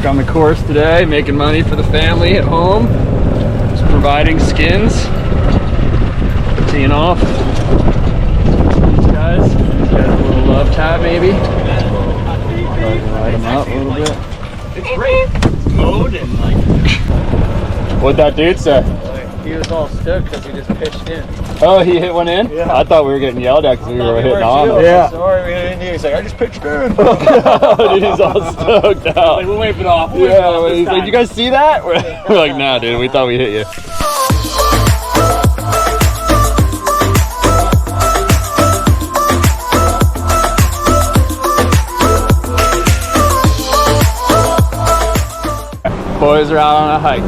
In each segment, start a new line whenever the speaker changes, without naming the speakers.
on the course today, making money for the family at home. Just providing skins. Teeing off. These guys. These guys a little love tap maybe. Light them up a little bit.
It's great. It's mowed and like.
What'd that dude say?
He was all stoked because he just pitched in.
Oh, he hit one in?
Yeah.
I thought we were getting yelled at because we were hitting on him.
Yeah. Sorry, we hit in. He's like, I just pitched in.
Dude, he's all stoked out.
Like, we'll wait for the off.
Yeah, he's like, you guys see that? We're like, nah, dude, we thought we hit you. Boys are out on a hike.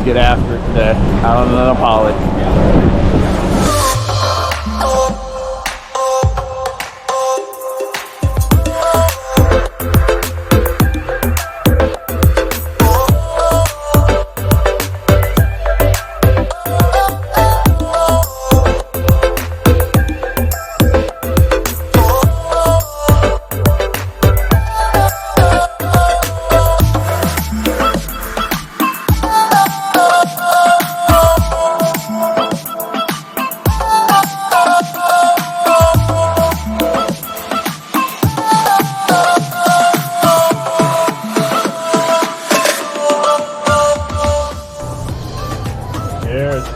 Get after it today. Out on the Poly.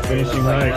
Finishing right.